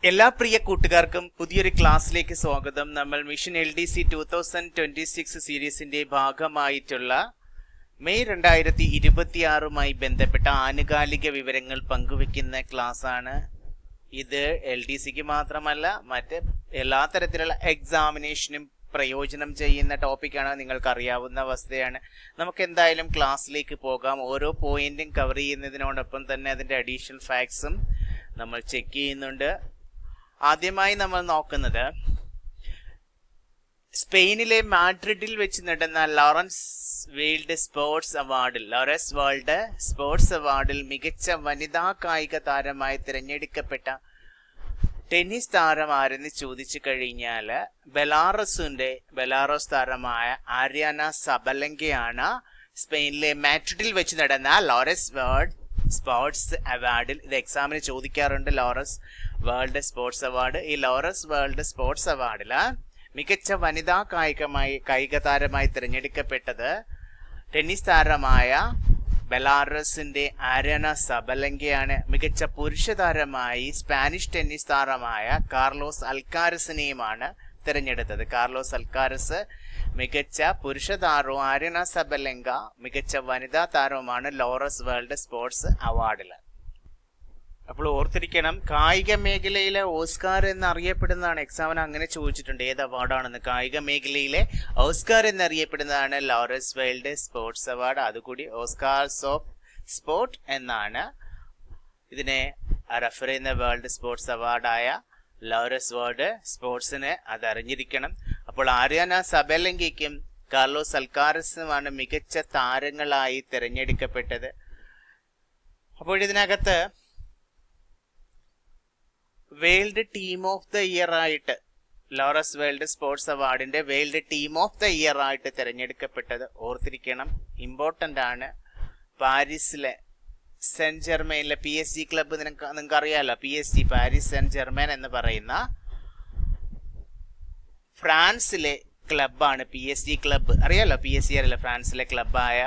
എല്ലാ പ്രിയ കൂട്ടുകാർക്കും പുതിയൊരു ക്ലാസ്സിലേക്ക് സ്വാഗതം. നമ്മൾ മിഷൻ LDC 2026 സീരീസിന്റെ ഭാഗമായിട്ടുള്ള മെയ് 2026 ബന്ധപ്പെട്ട ആനുകാലിക വിവരങ്ങൾ പങ്കുവെക്കുന്ന ക്ലാസ് ആണ് ഇത്. LDCക്ക് മാത്രമല്ല മറ്റ് എല്ലാ തരത്തിലുള്ള എക്സാമിനേഷനും പ്രയോജനം ചെയ്യുന്ന ടോപ്പിക്കാണ്, നിങ്ങൾക്ക് അറിയാവുന്ന വസ്തുതയാണ്. നമുക്ക് എന്തായാലും ക്ലാസ്സിലേക്ക് പോകാം. ഓരോ പോയിന്റും കവർ ചെയ്യുന്നതിനോടൊപ്പം തന്നെ അതിന്റെ അഡീഷണൽ ഫാക്ട്സും നമ്മൾ ചെക്ക് ചെയ്യുന്നുണ്ട്. ആദ്യമായി നമ്മൾ നോക്കുന്നത് സ്പെയിനിലെ മാഡ്രിഡിൽ വെച്ച് നടന്ന ലോറൻസ് വേൾഡ് സ്പോർട്സ് അവാർഡിൽ മികച്ച വനിതാ കായിക താരമായി തിരഞ്ഞെടുക്കപ്പെട്ട ടെന്നീസ് താരം ആരെന്ന് ചോദിച്ചു കഴിഞ്ഞാൽ ബെലാറസ് താരമായ ആര്യാന സബലങ്കയാണ്. സ്പെയിനിലെ മാഡ്രിഡിൽ വെച്ച് നടന്ന ലോറൻസ് വേൾഡ് സ്പോർട്സ് അവാർഡിൽ, ഇത് എക്സാമിന് ചോദിക്കാറുണ്ട്, ലോറൻസ് വേൾഡ് സ്പോർട്സ് അവാർഡ്. ഈ ലോറൻസ് വേൾഡ് സ്പോർട്സ് അവാർഡില് മികച്ച വനിതാ കായിക താരമായി തിരഞ്ഞെടുക്കപ്പെട്ടത് ടെന്നീസ് താരമായ ബെലാറസിന്റെ ആര്യാന സബലങ്കയാണ്. മികച്ച പുരുഷ താരമായി സ്പാനിഷ് ടെന്നീസ് താരമായ കാർലോസ് അൽക്കാരസിനെയുമാണ് തിരഞ്ഞെടുത്തത്. കാർലോസ് അൽക്കാരസ് മികച്ച പുരുഷ താരവും ആര്യാന സബലങ്ക മികച്ച വനിതാ താരവുമാണ് ലോറൻസ് വേൾഡ് സ്പോർട്സ് അവാർഡിൽ. അപ്പോൾ ഓർത്തിരിക്കണം, കായിക മേഖലയിലെ ഓസ്കാർ എന്നറിയപ്പെടുന്നതാണ്. എക്സാമിന് അങ്ങനെ ചോദിച്ചിട്ടുണ്ട് ഏത് അവാർഡാണെന്ന്. കായിക മേഖലയിലെ ഓസ്കാർ എന്നറിയപ്പെടുന്നതാണ് ലോറൻസ് വേൾഡ് സ്പോർട്സ് അവാർഡ്. അതുകൂടി ഓസ്കാർസ് ഓഫ് സ്പോർട്ട് എന്നാണ് ഇതിനെ റെഫർ ചെയ്യുന്ന. വേൾഡ് സ്പോർട്സ് അവാർഡായ ലോറൻസ് വേൾഡ് സ്പോർട്സിന് അത് അറിഞ്ഞിരിക്കണം. അപ്പോൾ ആര്യാന സബലങ്കയ്ക്കും കാർലോസ് അൽക്കാരസുമാണ് മികച്ച താരങ്ങളായി തിരഞ്ഞെടുക്കപ്പെട്ടത്. അപ്പോൾ ഇതിനകത്ത് world team of the year ആയിട്ട് ലോറൻസ് വേൾഡ് സ്പോർട്സ് അവാർഡിന്റെ world team of the year ആയിട്ട് തിരഞ്ഞെടുക്കപ്പെട്ടത് ഓർത്തിരിക്കണം, ഇമ്പോർട്ടന്റ് ആണ്. പാരീസിലെ സെന്റ് ജെർമെയിനിലെ PSG ക്ലബ്ബ് നിങ്ങൾക്ക് അറിയാലോ. PSG പാരീസ് സെന്റ് ജെർമെയിൻ എന്ന് പറയുന്ന ഫ്രാൻസിലെ ക്ലബ്ബാണ് PSG ക്ലബ്ബ്. അറിയാലോ PSG അറിയില്ല, ഫ്രാൻസിലെ ക്ലബ്ബായ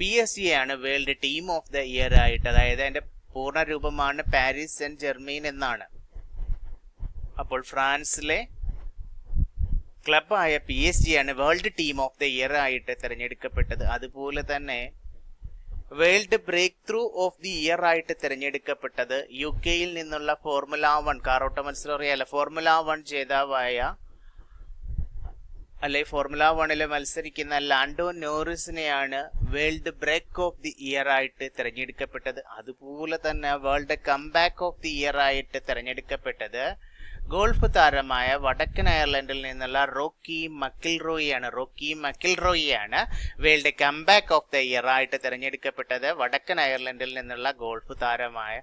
PSG ആണ് world team of the year ആയിട്ട്, അതായത് അതിന്റെ പൂർണ്ണ രൂപമാണ് പാരീസ് സെന്റ് ജെർമെയിൻ എന്നാണ്. അപ്പോൾ ഫ്രാൻസിലെ ക്ലബ്ബായ PSG ആണ് world team of the year ആയിട്ട് തിരഞ്ഞെടുക്കപ്പെട്ടത്. അതുപോലെ തന്നെ world breakthrough of the year ആയിട്ട് തിരഞ്ഞെടുക്കപ്പെട്ടത് UK നിന്നുള്ള ഫോർമുല 1 കാറോട്ട മത്സരം അറിയാലോ, ഫോർമുല 1 ജേതാവായ ഫോർമുല 1 മത്സരിക്കുന്ന ലാൻഡോ നോറിസിനെയാണ് world break of the year ആയിട്ട് തിരഞ്ഞെടുക്കപ്പെട്ടത്. അതുപോലെ തന്നെ world comeback of the year ആയിട്ട് തിരഞ്ഞെടുക്കപ്പെട്ടത് ഗോൾഫ് താരമായ വടക്കൻ അയർലൻഡിൽ നിന്നുള്ള റോക്കി മക്കിൽറോയിയാണ് world comeback of the year ആയിട്ട് തിരഞ്ഞെടുക്കപ്പെട്ടത്. വടക്കൻ അയർലൻഡിൽ നിന്നുള്ള ഗോൾഫ് താരമായ.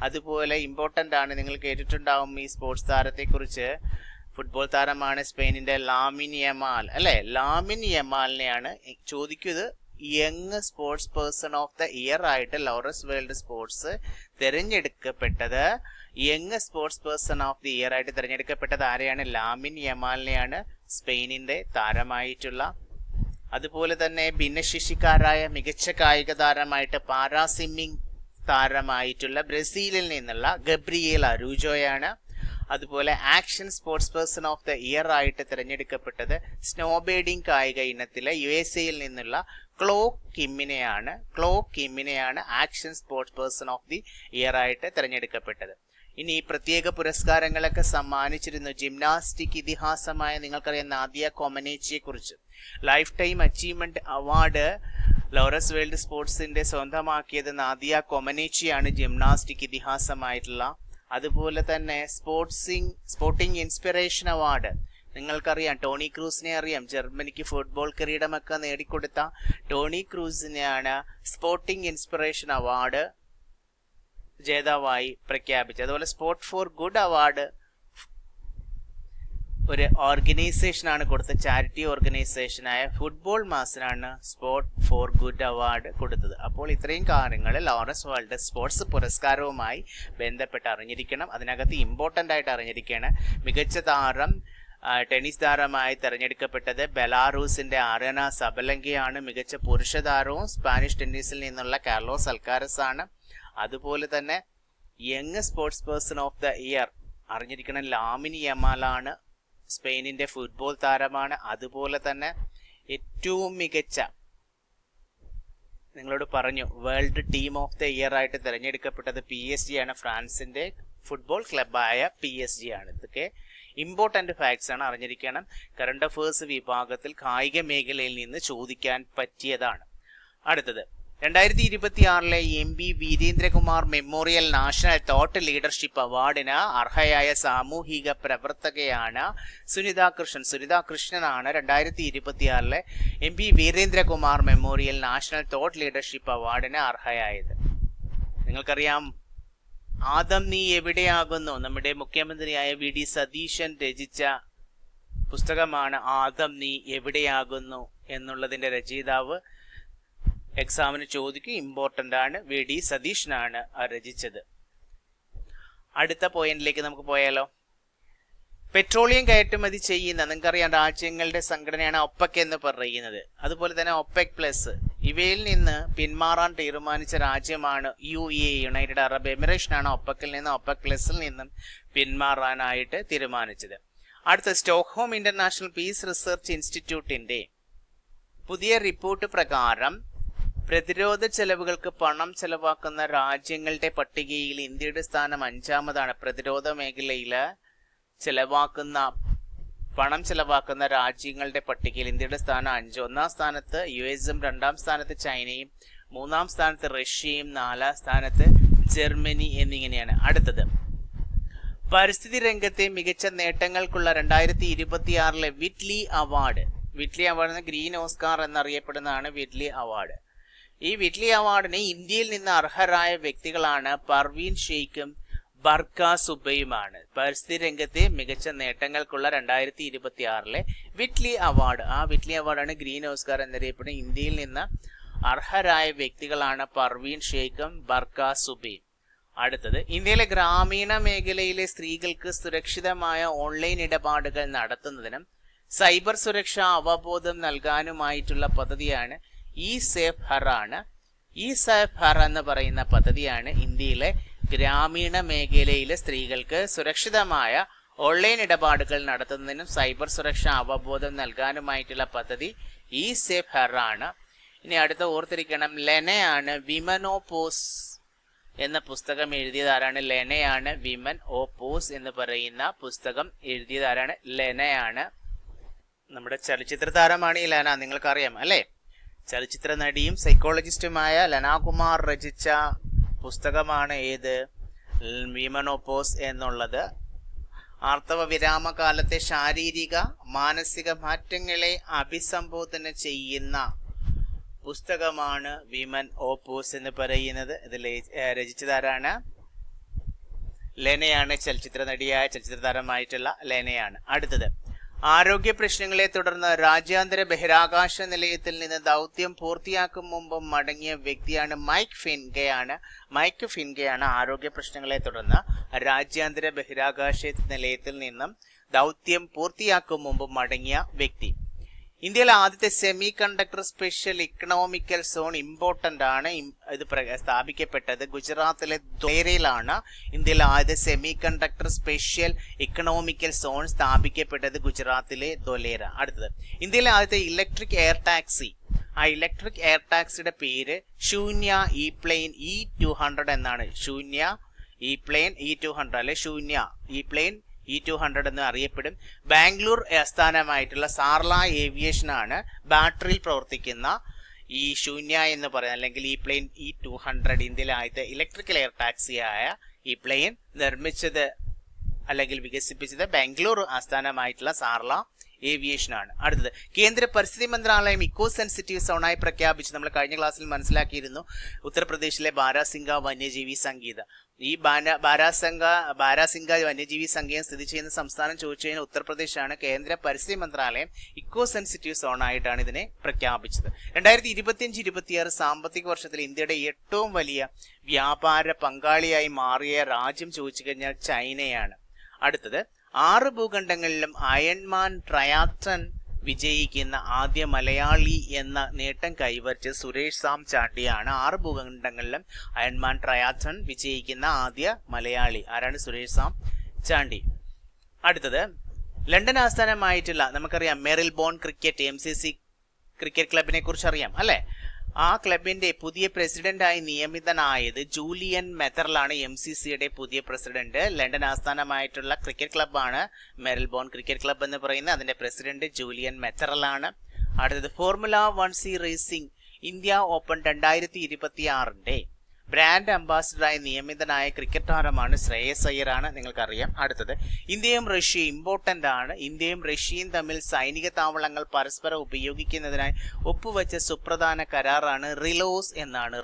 അതുപോലെ ഇമ്പോർട്ടന്റ് ആണ്, നിങ്ങൾ കേട്ടിട്ടുണ്ടാവും ഈ സ്പോർട്സ് താരത്തെക്കുറിച്ച്. ഫുട്ബോൾ താരമാണ് സ്പെയിനിന്റെ ലാമിൻ യമാലിനെയാണ് ചോദിക്കുന്നത്. Young sports person of the year ആയിട്ട് ലോറൻസ് വേൾഡ് സ്പോർട്സ് തിരഞ്ഞെടുക്കപ്പെട്ടത്. Young sports person of the year ആയിട്ട് തിരഞ്ഞെടുക്കപ്പെട്ടത് ആരെയാണ്? ലാമിൻ യമാലിനെയാണ്, സ്പെയിനിന്റെ താരമായിട്ടുള്ള. അതുപോലെ തന്നെ ഭിന്നശേഷിക്കാരായ മികച്ച കായിക താരമായിട്ട് പാരാ സ്വിമ്മിംഗ് താരമായിട്ടുള്ള ബ്രസീലിൽ നിന്നുള്ള ഗബ്രിയേൽ അരൂജോയാണ്. അതുപോലെ action sports person of the year ആയിട്ട് തിരഞ്ഞെടുക്കപ്പെട്ടത് സ്നോബോർഡിംഗ് കായിക ഇനത്തിലെ USA നിന്നുള്ള ക്ലോ കിമ്മിനെയാണ് action sports person of the year ആയിട്ട് തിരഞ്ഞെടുക്കപ്പെട്ടത്. ഇനി പ്രത്യേക പുരസ്കാരങ്ങളൊക്കെ സമ്മാനിച്ചിരുന്നു. ജിംനാസ്റ്റിക് ഇതിഹാസമായ നിങ്ങൾക്കറിയാം നാദിയ കോമനേച്ചിയെ കുറിച്ച്. Lifetime achievement award Laureus world സ്പോർട്സിന്റെ സ്വന്തമാക്കിയത് നാദിയ കോമനേച്ചിയാണ്, ജിംനാസ്റ്റിക് ഇതിഹാസമായിട്ടുള്ള. അതുപോലെ തന്നെ സ്പോർട്ടിംഗ് ഇൻസ്പിറേഷൻ അവാർഡ് നിങ്ങൾക്കറിയാം, ടോണി ക്രൂസിനെ അറിയാം. ജർമ്മനിക്ക് ഫുട്ബോൾ കിരീടമൊക്കെ നേടിക്കൊടുത്ത ടോണി ക്രൂസിനെയാണ് സ്പോർട്ടിംഗ് ഇൻസ്പിറേഷൻ അവാർഡ് ജേതാവായി പ്രഖ്യാപിച്ചത്. അതുപോലെ സ്പോർട്ട് ഫോർ ഗുഡ് അവാർഡ് ഒരു ഓർഗനൈസേഷനാണ് കൊടുത്തത്, ചാരിറ്റി ഓർഗനൈസേഷനായ ഫുട്ബോൾ മാസിനാണ് സ്പോർട്ട് ഫോർ ഗുഡ് അവാർഡ് കൊടുത്തത്. അപ്പോൾ ഇത്രയും കാര്യങ്ങൾ ലോറൻസ് വേൾഡ് സ്പോർട്സ് പുരസ്കാരവുമായി ബന്ധപ്പെട്ട് അറിഞ്ഞിരിക്കണം. അതിനകത്ത് ഇമ്പോർട്ടൻ്റ് ആയിട്ട് അറിഞ്ഞിരിക്കുകയാണ്. മികച്ച താരം ടെന്നീസ് താരമായി തെരഞ്ഞെടുക്കപ്പെട്ടത് ബെലാറൂസിന്റെ ആര്യാന സബലങ്കയാണ്. മികച്ച പുരുഷ താരവും സ്പാനിഷ് ടെന്നീസിൽ നിന്നുള്ള കാർലോസ് അൽക്കാരസ് ആണ്. അതുപോലെ തന്നെ young sports person of the year അറിഞ്ഞിരിക്കണം. ലാമിൻ യമാലാണ് സ്പെയിനിന്റെ ഫുട്ബോൾ താരമാണ്. അതുപോലെ തന്നെ ഏറ്റവും മികച്ച, നിങ്ങളോട് പറഞ്ഞു, world team of the year ആയിട്ട് തിരഞ്ഞെടുക്കപ്പെട്ടത് PSG ആണ്. ഫ്രാൻസിന്റെ ഫുട്ബോൾ ക്ലബായ PSG ആണ്. ഇതൊക്കെ ഇമ്പോർട്ടന്റ് ഫാക്ട്സ് ആണ്, അറിഞ്ഞിരിക്കണം. കറണ്ട് അഫയേഴ്സ് വിഭാഗത്തിൽ കായിക മേഖലയിൽ നിന്ന് ചോദിക്കാൻ പറ്റിയതാണ്. അടുത്തത് 2026 MP Veerendrakumar memorial national thought leadership അവാർഡിന് അർഹയായ സാമൂഹിക പ്രവർത്തകയാണ് സുനിത കൃഷ്ണൻ. സുനിത കൃഷ്ണനാണ് 2026 MP Veerendrakumar memorial national thought leadership അവാർഡിന് അർഹയായത്. നിങ്ങൾക്കറിയാം, ആദം നീ എവിടെയാകുന്നു, നമ്മുടെ മുഖ്യമന്ത്രിയായ VD സതീശൻ രചിച്ച പുസ്തകമാണ് ആദം നീ എവിടെയാകുന്നു എന്നുള്ളതിന്റെ രചയിതാവ്. എക്സാമിന് ചോദിക്കും, ഇമ്പോർട്ടന്റ് ആണ്. VD സതീഷനാണ് രചിച്ചത്. അടുത്ത പോയിന്റിലേക്ക് നമുക്ക് പോയാലോ. പെട്രോളിയം കയറ്റുമതി ചെയ്യുന്ന, നിങ്ങൾക്കറിയാം, രാജ്യങ്ങളുടെ സംഘടനയാണ് ഒപെക് എന്ന് പറയുന്നത്. അതുപോലെ തന്നെ OPEC പ്ലസ്, ഇവയിൽ നിന്ന് പിന്മാറാൻ തീരുമാനിച്ച രാജ്യമാണ് UAE, യുണൈറ്റഡ് അറബ് എമിറേറ്റ്സാണ് ഒപെക്കിൽ നിന്ന് OPEC പ്ലസിൽ നിന്നും പിന്മാറാനായിട്ട് തീരുമാനിച്ചത്. അടുത്ത സ്റ്റോക്ക്ഹോം ഇന്റർനാഷണൽ പീസ് റിസർച്ച് ഇൻസ്റ്റിറ്റ്യൂട്ടിന്റെ പുതിയ റിപ്പോർട്ട് പ്രകാരം പ്രതിരോധ ചെലവുകൾക്ക് പണം ചെലവാക്കുന്ന രാജ്യങ്ങളുടെ പട്ടികയിൽ ഇന്ത്യയുടെ സ്ഥാനം 5-മതാണ്. പ്രതിരോധ മേഖലയിൽ പണം ചെലവാക്കുന്ന രാജ്യങ്ങളുടെ പട്ടികയിൽ ഇന്ത്യയുടെ സ്ഥാനം 5. 1-ാം സ്ഥാനത്ത് US-ഉം, 2-ാം സ്ഥാനത്ത് ചൈനയും, 3-ാം സ്ഥാനത്ത് റഷ്യയും, 4-ാം സ്ഥാനത്ത് ജർമ്മനി എന്നിങ്ങനെയാണ്. അടുത്തത് പരിസ്ഥിതി രംഗത്തെ മികച്ച നേട്ടങ്ങൾക്കുള്ള 2026 Whitley award. Whitley award green Oscar എന്നറിയപ്പെടുന്നതാണ് വിറ്റ്ലി അവാർഡ്. ഈ വിറ്റ്ലി അവാർഡിന് ഇന്ത്യയിൽ നിന്ന് അർഹരായ വ്യക്തികളാണ് പർവീൻ ഷെയ്ഖും ബർക്ക സുബയുമാണ്. പരിസ്ഥിതി രംഗത്തെ മികച്ച നേട്ടങ്ങൾക്കുള്ള 2026 വിറ്റ്ലി അവാർഡ്. ആ വിറ്റ്ലി അവാർഡാണ് ഗ്രീൻ ഓസ്കാർ എന്നറിയപ്പെടുന്നത്. ഇന്ത്യയിൽ നിന്ന് അർഹരായ വ്യക്തികളാണ് പർവീൻ ഷെയ്ഖും ബർക്ക സുബയും. അടുത്തത് ഇന്ത്യയിലെ ഗ്രാമീണ മേഖലയിലെ സ്ത്രീകൾക്ക് സുരക്ഷിതമായ ഓൺലൈൻ ഇടപാടുകൾ നടത്തുന്നതിനും സൈബർ സുരക്ഷാ അവബോധം നൽകാനുമായിട്ടുള്ള പദ്ധതിയാണ് സേഫ് ഹർ ആണ്. സേഫ് ഹർ എന്ന് പറയുന്ന പദ്ധതിയാണ് ഇന്ത്യയിലെ ഗ്രാമീണ മേഖലയിലെ സ്ത്രീകൾക്ക് സുരക്ഷിതമായ ഓൺലൈൻ ഇടപാടുകൾ നടത്തുന്നതിനും സൈബർ സുരക്ഷാ അവബോധം നൽകാനുമായിട്ടുള്ള പദ്ധതി സേഫ് ഹർ ആണ്. ഇനി അടുത്ത ഓർത്തിരിക്കണം, ലെനയാണ് വിമൻ ഓപ്പോസ് എന്ന പുസ്തകം എഴുതിയതാരാണ്? ലെനയാണ്. വിമൻ ഓപ്പോസ് എന്ന് പറയുന്ന പുസ്തകം എഴുതിയതാരാണ്? ലെനയാണ്. നമ്മുടെ ചലച്ചിത്ര താരമാണ് ഈ ലെന, നിങ്ങൾക്കറിയാം അല്ലേ? ചലച്ചിത്ര നടിയും സൈക്കോളജിസ്റ്റുമായ ലെനാകുമാർ രചിച്ച പുസ്തകമാണ് ഏത്? വിമൻ ഓപ്പോസ് എന്നുള്ളത്. ആർത്തവ വിരാമകാലത്തെ ശാരീരിക മാനസിക മാറ്റങ്ങളെ അഭിസംബോധന ചെയ്യുന്ന പുസ്തകമാണ് വിമൻ ഓപ്പോസ് എന്ന് പറയുന്നത്. ഇതിൽ രചിച്ചതാരാണ്? ലെനയാണ്. ചലച്ചിത്ര നടിയായ ചലച്ചിത്ര താരമായിട്ടുള്ള ലെനയാണ്. അടുത്തത് ആരോഗ്യ പ്രശ്നങ്ങളെ തുടർന്ന് രാജ്യാന്തര ബഹിരാകാശ നിലയത്തിൽ നിന്ന് ദൗത്യം പൂർത്തിയാക്കും മുമ്പ് മടങ്ങിയ വ്യക്തിയാണ് മൈക്ക് ഫിൻകെയാണ്. ആരോഗ്യ പ്രശ്നങ്ങളെ തുടർന്ന് രാജ്യാന്തര ബഹിരാകാശ നിലയത്തിൽ നിന്നും ദൗത്യം പൂർത്തിയാക്കും മുമ്പ് മടങ്ങിയ വ്യക്തി. ഇന്ത്യയിലെ ആദ്യത്തെ semiconductor special economical zone important ആണ്. ഇത് സ്ഥാപിക്കപ്പെട്ടത് ഗുജറാത്തിലെ ധോലേരയിലാണ്. ഇന്ത്യയിലെ ആദ്യത്തെ semiconductor special economical zone സ്ഥാപിക്കപ്പെട്ടത് ഗുജറാത്തിലെ ധോലേര. അടുത്തത് ഇന്ത്യയിലെ ആദ്യത്തെ ഇലക്ട്രിക് എയർ ടാക്സി. ആ ഇലക്ട്രിക് എയർ ടാക്സിയുടെ പേര് ശൂന്യ E-പ്ലെയിൻ E200 എന്നാണ്. ശൂന്യ E-പ്ലെയിൻ E200 അല്ലെ ശൂന്യ E-പ്ലെയിൻ E200 എന്ന് അറിയപ്പെടും. ബാംഗ്ലൂർ ആസ്ഥാനമായിട്ടുള്ള സാർല ഏവിയേഷൻ ആണ് ബാറ്ററിയിൽ പ്രവർത്തിക്കുന്ന ഈ ശൂന്യ എന്ന് പറയുന്നത്, അല്ലെങ്കിൽ E-പ്ലെയിൻ E200 ഇന്ത്യയിലെ ആദ്യത്തെ ഇലക്ട്രിക്കൽ എയർ ടാക്സിയായ E-പ്ലെയിൻ നിർമ്മിച്ചത് അല്ലെങ്കിൽ വികസിപ്പിച്ചത് ബാംഗ്ലൂർ ആസ്ഥാനമായിട്ടുള്ള സാർല ഏവിയേഷൻ ആണ്. അടുത്തത് കേന്ദ്ര പരിസ്ഥിതി മന്ത്രാലയം ഇക്കോ സെൻസിറ്റീവ് സോണായി പ്രഖ്യാപിച്ചു. നമ്മൾ കഴിഞ്ഞ ക്ലാസ്സിൽ മനസ്സിലാക്കിയിരുന്നു ഉത്തർപ്രദേശിലെ ബാരാസിംഗ വന്യജീവി സങ്കേതം. ഈ ബാരാസിംഗ വന്യജീവി സങ്കേതം സ്ഥിതി ചെയ്യുന്ന സംസ്ഥാനം ചോദിച്ചു കഴിഞ്ഞാൽ ഉത്തർപ്രദേശാണ്. കേന്ദ്ര പരിസ്ഥിതി മന്ത്രാലയം ഇക്കോ സെൻസിറ്റീവ് സോണായിട്ടാണ് ഇതിനെ പ്രഖ്യാപിച്ചത്. 2025-26 സാമ്പത്തിക വർഷത്തിൽ ഇന്ത്യയുടെ ഏറ്റവും വലിയ വ്യാപാര പങ്കാളിയായി മാറിയ രാജ്യം ചോദിച്ചു കഴിഞ്ഞാൽ ചൈനയാണ്. അടുത്തത് 6 ഭൂഖണ്ഡങ്ങളിലും അയൺമാൻ ട്രയാത്ലൺ വിജയിക്കുന്ന ആദ്യ മലയാളി എന്ന നേട്ടം കൈവരിച്ച സുരേഷ് സാം ചാട്ടിയാണ്. 6 ഭൂഖണ്ഡങ്ങളിലും അയൺമാൻ ട്രയാത്ലൺ വിജയിക്കുന്ന ആദ്യ മലയാളി ആരാണ്? സുരേഷ് സാം ചാണ്ടി. അടുത്തത് ലണ്ടൻ ആസ്ഥാനമായിട്ടുള്ള നമുക്കറിയാം മെറിൽബോൺ ക്രിക്കറ്റ് MCC ക്രിക്കറ്റ് ക്ലബിനെ കുറിച്ച് അറിയാം അല്ലെ. ആ ക്ലബിന്റെ പുതിയ പ്രസിഡന്റായി നിയമിതനായത് ജൂലിയൻ മെത്തറിലാണ്. MCCയുടെ പുതിയ പ്രസിഡന്റ്. ലണ്ടൻ ആസ്ഥാനമായിട്ടുള്ള ക്രിക്കറ്റ് ക്ലബ്ബാണ് മെറിൽബോൺ ക്രിക്കറ്റ് ക്ലബ് എന്ന് പറയുന്നത്. അതിന്റെ പ്രസിഡന്റ് ജൂലിയൻ മെത്തറിലാണ്. അടുത്തത് Formula 1C racing India open 2026 brand അംബാസിഡറായി നിയമിതനായ ക്രിക്കറ്റ് താരമാണ് ശ്രേയസ് അയ്യരാണ്. നിങ്ങൾക്കറിയാം. അടുത്തത് ഇന്ത്യയും റഷ്യയും ഇമ്പോർട്ടന്റ് ആണ്. ഇന്ത്യയും റഷ്യയും തമ്മിൽ സൈനിക താവളങ്ങൾ പരസ്പരം ഉപയോഗിക്കുന്നതിനായി ഒപ്പുവെച്ച സുപ്രധാന കരാറാണ് റിലോസ് എന്നാണ്.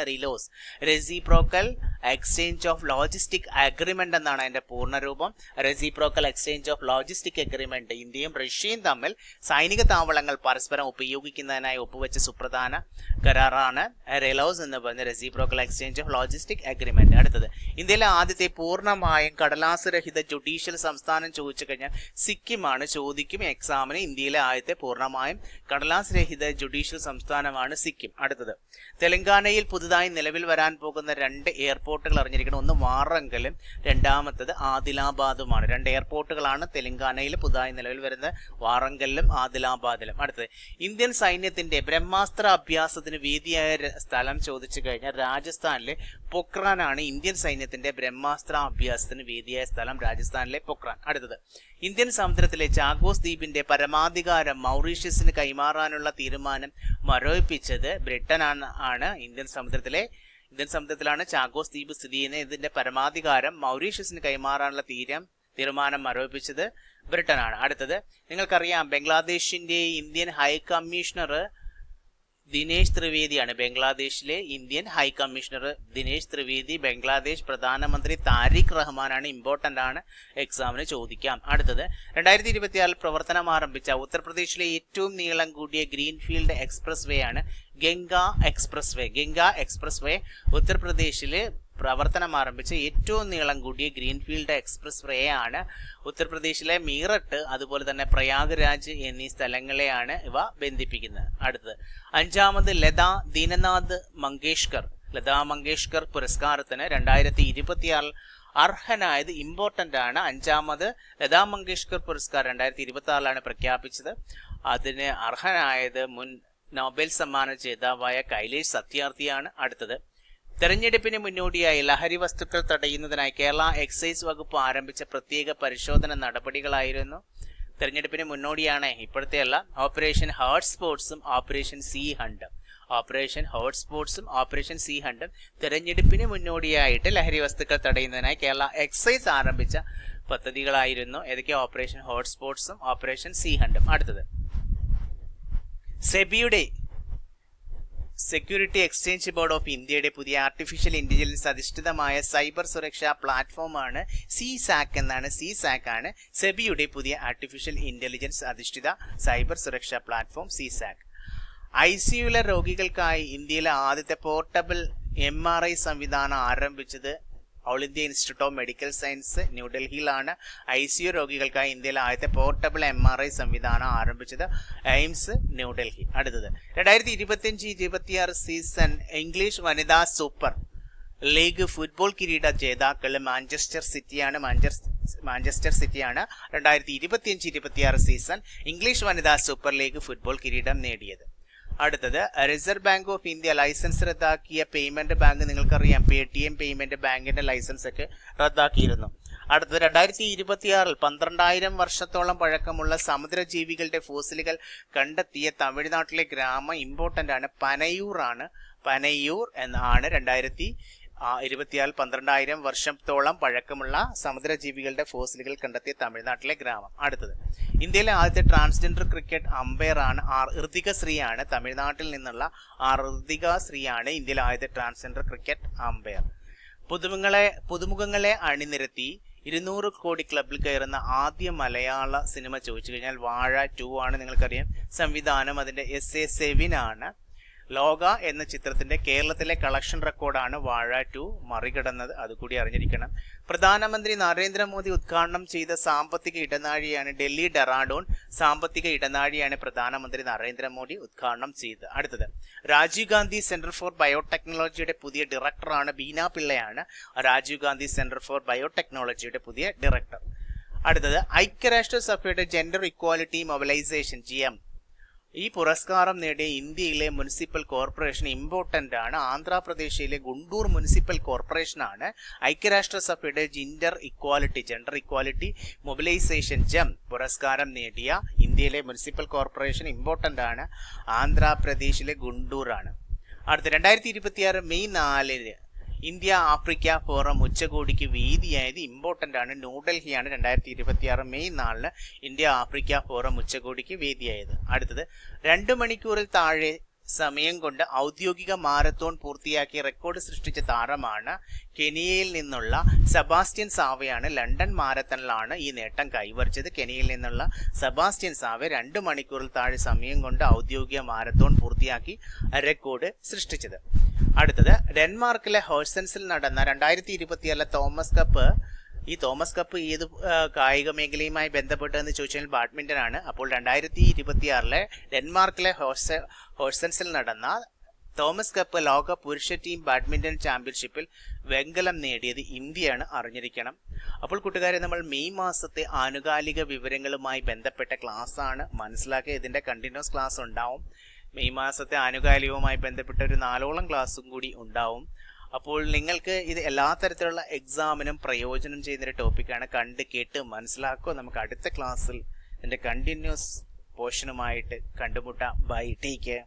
RELOS reciprocal exchange of logistic agreement എന്നാണ് അതിന്റെ പൂർണ്ണരൂപം. Reciprocal exchange of logistic agreement. ഇന്ത്യയും റഷ്യയും തമ്മിൽ സൈനിക താവളങ്ങൾ പരസ്പരം ഉപയോഗിക്കുന്നതിനായി ഒപ്പുവെച്ച സുപ്രധാന കരാറാണ് റിലോസ് എന്ന് പറഞ്ഞ reciprocal exchange of logistic agreement. അടുത്തത് ഇന്ത്യയിലെ ആദ്യത്തെ പൂർണ്ണമായും കടലാസ് രഹിത ജുഡീഷ്യൽ സംസ്ഥാനം ചോദിച്ചു കഴിഞ്ഞാൽ സിക്കിമാണ്. ചോദിക്കും എക്സാമിന്. ഇന്ത്യയിലെ ആദ്യത്തെ പൂർണ്ണമായും കടലാസ് രഹിത ജുഡീഷ്യൽ സംസ്ഥാനമാണ് സിക്കിം. അടുത്തത് തെലങ്കാനയിൽ പുതുതായി നിലവിൽ വരാൻ പോകുന്ന 2 എയർപോർട്ടുകൾ അറിഞ്ഞിരിക്കണം. ഒന്ന് വാറങ്കലും രണ്ടാമത്തത് ആദിലാബാദുമാണ്. 2 എയർപോർട്ടുകളാണ് തെലങ്കാനയിൽ പുതുതായി നിലവിൽ വരുന്നത്, വാറങ്കലിലും ആദിലാബാദിലും. അടുത്തത് ഇന്ത്യൻ സൈന്യത്തിന്റെ ബ്രഹ്മാസ്ത്ര അഭ്യാസത്തിന് വേദിയായ സ്ഥലം ചോദിച്ചു കഴിഞ്ഞാൽ രാജസ്ഥാനിലെ പൊക്രാനാണ്. ഇന്ത്യൻ സൈന്യത്തിന്റെ ബ്രഹ്മാസ്ത്ര അഭ്യാസത്തിന് വേദിയായ സ്ഥലം രാജസ്ഥാനിലെ പൊക്രാൻ. അടുത്തത് ഇന്ത്യൻ സമുദ്രത്തിലെ ചാഗോസ് ദ്വീപിന്റെ പരമാധികാരം മൗറീഷ്യസിന് കൈമാറാനുള്ള തീരുമാനം മരവിപ്പിച്ചത് ബ്രിട്ടൻ ആണ്. ഇന്ത്യൻ സമുദ്രത്തിലാണ് ചാഗോസ് ദ്വീപ് സ്ഥിതി ചെയ്യുന്നത്. ഇതിന്റെ പരമാധികാരം മൗറീഷ്യസിന് കൈമാറാനുള്ള തീരുമാനം മരവിപ്പിച്ചത് ബ്രിട്ടൻ ആണ്. അടുത്തത് നിങ്ങൾക്കറിയാം ബംഗ്ലാദേശിന്റെ ഇന്ത്യൻ ഹൈ കമ്മീഷണർ ദിനേശ് ത്രിവേദിയാണ്. ബംഗ്ലാദേശിലെ Indian high commissioner Dinesh Trivedi. Bangladesh പ്രധാനമന്ത്രി താരിഖ് റഹ്മാനാണ്. ഇമ്പോർട്ടന്റ് ആണ്, എക്സാമിന് ചോദിക്കാം. അടുത്തത് 2026 പ്രവർത്തനം ആരംഭിച്ച ഉത്തർപ്രദേശിലെ ഏറ്റവും നീളം കൂടിയ ഗ്രീൻഫീൽഡ് എക്സ്പ്രസ് വേ ആണ് ഗംഗ എക്സ്പ്രസ് വേ. ഉത്തർപ്രദേശില് പ്രവർത്തനം ആരംഭിച്ച ഏറ്റവും നീളം കൂടിയ ഗ്രീൻഫീൽഡ് എക്സ്പ്രസ് വേ ആണ്. ഉത്തർപ്രദേശിലെ മീററ്റ് അതുപോലെ തന്നെ പ്രയാഗ്രാജ് എന്നീ സ്ഥലങ്ങളെയാണ് ഇവ ബന്ധിപ്പിക്കുന്നത്. അടുത്തത് 5ാമത് ലതാ ദീനനാഥ് മങ്കേഷ്കർ പുരസ്കാരത്തിന് 2026 അർഹനായത് ഇമ്പോർട്ടന്റ് ആണ്. 5ാമത് ലതാ മങ്കേഷ്കർ പുരസ്കാരം 2026 പ്രഖ്യാപിച്ചത്. അതിന് അർഹനായത് മുൻ നോബൽ സമ്മാന ജേതാവായ കൈലേഷ് സത്യാർത്ഥിയാണ്. അടുത്തത് തെരഞ്ഞെടുപ്പിന് മുന്നോടിയായി ലഹരി വസ്തുക്കൾ തടയുന്നതിനായി കേരള എക്സൈസ് വകുപ്പ് ആരംഭിച്ച പ്രത്യേക പരിശോധന നടപടികളായിരുന്നു. തെരഞ്ഞെടുപ്പിന് മുന്നോടിയാണ് ഇപ്പോഴത്തെയല്ല. ഓപ്പറേഷൻ ഹോട്ട് സ്പോട്സും ഓപ്പറേഷൻ സി ഹണ്ടും തെരഞ്ഞെടുപ്പിന് മുന്നോടിയായിട്ട് ലഹരി വസ്തുക്കൾ തടയുന്നതിനായി കേരള എക്സൈസ് ആരംഭിച്ച പദ്ധതികളായിരുന്നു. ഏതൊക്കെ? ഓപ്പറേഷൻ ഹോട്ട് സ്പോട്സും ഓപ്പറേഷൻ സി ഹണ്ടും. അടുത്തത് സെബിയുടെ സെക്യൂരിറ്റി എക്സ്ചേഞ്ച് ബോർഡ് ഓഫ് ഇന്ത്യയുടെ പുതിയ ആർട്ടിഫിഷ്യൽ ഇന്റലിജൻസ് അധിഷ്ഠിതമായ സൈബർ സുരക്ഷാ പ്ലാറ്റ്ഫോമാണ് CSAC ആണ് സെബിയുടെ പുതിയ ആർട്ടിഫിഷ്യൽ ഇന്റലിജൻസ് അധിഷ്ഠിത സൈബർ സുരക്ഷാ പ്ലാറ്റ്ഫോം CSAC. ICUലെ രോഗികൾക്കായി ഇന്ത്യയിലെ ആദ്യത്തെ പോർട്ടബിൾ MRI സംവിധാനം ആരംഭിച്ചത് all India institute of medical science ന്യൂഡൽഹിയിലാണ്. ICU രോഗികൾക്കായി ഇന്ത്യയിലെ ആദ്യത്തെ പോർട്ടബിൾ MRI സംവിധാനം ആരംഭിച്ചത് എയിംസ് ന്യൂഡൽഹി. അടുത്തത് 2025-26 സീസൺ ഇംഗ്ലീഷ് വനിതാ സൂപ്പർ ലീഗ് ഫുട്ബോൾ കിരീട ജേതാക്കൾ മാഞ്ചസ്റ്റർ സിറ്റിയാണ്. 2025-26 സീസൺ ഇംഗ്ലീഷ് വനിതാ സൂപ്പർ ലീഗ് ഫുട്ബോൾ കിരീടം നേടിയത്. അടുത്തത് Reserve Bank of India licence റദ്ദാക്കിയ പേയ്മെന്റ് ബാങ്ക്. നിങ്ങൾക്കറിയാം പേടിഎം പേയ്മെന്റ് ബാങ്കിന്റെ ലൈസൻസ് ഒക്കെ റദ്ദാക്കിയിരുന്നു. അടുത്തത് 2026 12,000 വർഷത്തോളം പഴക്കമുള്ള സമുദ്രജീവികളുടെ ഫോസിലുകൾ കണ്ടെത്തിയ തമിഴ്നാട്ടിലെ ഗ്രാമം ഇമ്പോർട്ടന്റ് ആണ്. പനയൂർ എന്നാണ് 2026 12,000 വർഷത്തോളം പഴക്കമുള്ള സമുദ്രജീവികളുടെ ഫോസിലുകൾ കണ്ടെത്തിയ തമിഴ്നാട്ടിലെ ഗ്രാമം. അടുത്തത് ഇന്ത്യയിലെ ആദ്യത്തെ ട്രാൻസ്ജെൻഡർ ക്രിക്കറ്റ് അമ്പയർ ആണ് ഋതിക ശ്രീയാണ്. തമിഴ്നാട്ടിൽ നിന്നുള്ള ഋതിക ശ്രീയാണ് ഇന്ത്യയിലെ ആദ്യത്തെ ട്രാൻസ്ജെൻഡർ ക്രിക്കറ്റ് അമ്പയർ. പുതുമുഖങ്ങളെ അണിനിരത്തി 200 കോടി ക്ലബിൽ കയറുന്ന ആദ്യ മലയാള സിനിമ ചോദിച്ചു കഴിഞ്ഞാൽ വാഴ 2 ആണ്. നിങ്ങൾക്കറിയാം. സംവിധാനം അതിന്റെ SA സെവിൻ ആണ്. ലോക എന്ന ചിത്രത്തിന്റെ കേരളത്തിലെ കളക്ഷൻ റെക്കോർഡാണ് വാഴ 2 മറികടന്നത്, അതുകൂടി അറിഞ്ഞിരിക്കണം. പ്രധാനമന്ത്രി നരേന്ദ്രമോദി ഉദ്ഘാടനം ചെയ്ത സാമ്പത്തിക ഇടനാഴിയാണ് ഡൽഹി ഡെറാഡൂൺ സാമ്പത്തിക ഇടനാഴിയാണ് പ്രധാനമന്ത്രി നരേന്ദ്രമോദി ഉദ്ഘാടനം ചെയ്തത്. അടുത്തത് രാജീവ് ഗാന്ധി സെന്റർ ഫോർ ബയോടെക്നോളജിയുടെ പുതിയ ഡയറക്ടറാണ് ബീന പിള്ളയാണ് രാജീവ് ഗാന്ധി സെന്റർ ഫോർ ബയോടെക്നോളജിയുടെ പുതിയ ഡയറക്ടർ. അടുത്തത് ഐക്യരാഷ്ട്രസഭയുടെ ജെൻഡർ ഇക്വാലിറ്റി മൊബിലൈസേഷൻ GM ഈ പുരസ്കാരം നേടിയ ഇന്ത്യയിലെ മുനിസിപ്പൽ കോർപ്പറേഷൻ ഇമ്പോർട്ടന്റ് ആണ്. ആന്ധ്രാപ്രദേശിലെ ഗുണ്ടൂർ മുനിസിപ്പൽ കോർപ്പറേഷനാണ് ഐക്യരാഷ്ട്രസഭയുടെ ജെൻഡർ ഇക്വാലിറ്റി മൊബിലൈസേഷൻ GEM പുരസ്കാരം നേടിയ ഇന്ത്യയിലെ മുനിസിപ്പൽ കോർപ്പറേഷൻ ഇമ്പോർട്ടന്റ് ആണ്. ആന്ധ്രാപ്രദേശിലെ ഗുണ്ടൂർ ആണ്. അടുത്ത 2026 മെയ് 4 ഇന്ത്യ ആഫ്രിക്ക ഫോറം ഉച്ചകോടിക്ക് വേദിയായത് ഇമ്പോർട്ടന്റ് ആണ്. ന്യൂഡൽഹിയാണ് 2026 മെയ് 4 ഇന്ത്യ ആഫ്രിക്ക ഫോറം ഉച്ചകോടിക്ക് വേദിയായത്. അടുത്തത് 2 മണിക്കൂറിൽ താഴെ സമയം കൊണ്ട് ഔദ്യോഗിക മാരത്തോൺ പൂർത്തിയാക്കി റെക്കോർഡ് സൃഷ്ടിച്ച താരമാണ് കെനിയയിൽ നിന്നുള്ള സെബാസ്റ്റ്യൻ സാവയാണ്. ലണ്ടൻ മാരത്തണിലാണ് ഈ നേട്ടം കൈവരിച്ചത്. കെനിയയിൽ നിന്നുള്ള സെബാസ്റ്റ്യൻ സാവ 2 മണിക്കൂറിൽ താഴെ സമയം കൊണ്ട് ഔദ്യോഗിക മാരത്തോൺ പൂർത്തിയാക്കി റെക്കോർഡ് സൃഷ്ടിച്ചത്. അടുത്തത് ഡെൻമാർക്കിലെ ഹോഴ്സൻസിൽ നടന്ന 2026 തോമസ് കപ്പ്. ഈ തോമസ് കപ്പ് ഏത് കായിക മേഖലയുമായി ബന്ധപ്പെട്ടതെന്ന് ചോദിച്ചാൽ ബാഡ്മിൻ്റൺ ആണ്. അപ്പോൾ 2026 ഡെൻമാർക്കിലെ ഹോഴ്സൻസിൽ നടന്ന തോമസ് കപ്പ് ലോക പുരുഷ ടീം ബാഡ്മിൻ്റൺ ചാമ്പ്യൻഷിപ്പിൽ വെങ്കലം നേടിയത് ഇന്ത്യയാണ്, അറിഞ്ഞിരിക്കണം. അപ്പോൾ കൂട്ടുകാരെ, നമ്മൾ മെയ് മാസത്തെ ആനുകാലിക വിവരങ്ങളുമായി ബന്ധപ്പെട്ട ക്ലാസ് ആണ് മനസ്സിലാക്കുക. ഇതിൻ്റെ കണ്ടിന്യൂസ് ക്ലാസ് ഉണ്ടാവും. മെയ് മാസത്തെ ആനുകാലികവുമായി ബന്ധപ്പെട്ട ഒരു 4ഓളം ക്ലാസ്സും കൂടി ഉണ്ടാവും. അപ്പോൾ നിങ്ങൾക്ക് ഇത് എല്ലാ തരത്തിലുള്ള എക്സാമിനും പ്രയോജനം ചെയ്യുന്നൊരു ടോപ്പിക്കാണ്. കണ്ട് കേട്ട് മനസ്സിലാക്കുക. നമുക്ക് അടുത്ത ക്ലാസ്സിൽ ഇതിൻ്റെ കണ്ടിന്യൂസ് പോർഷനുമായിട്ട് കണ്ടുമുട്ടാം. Bye, take care.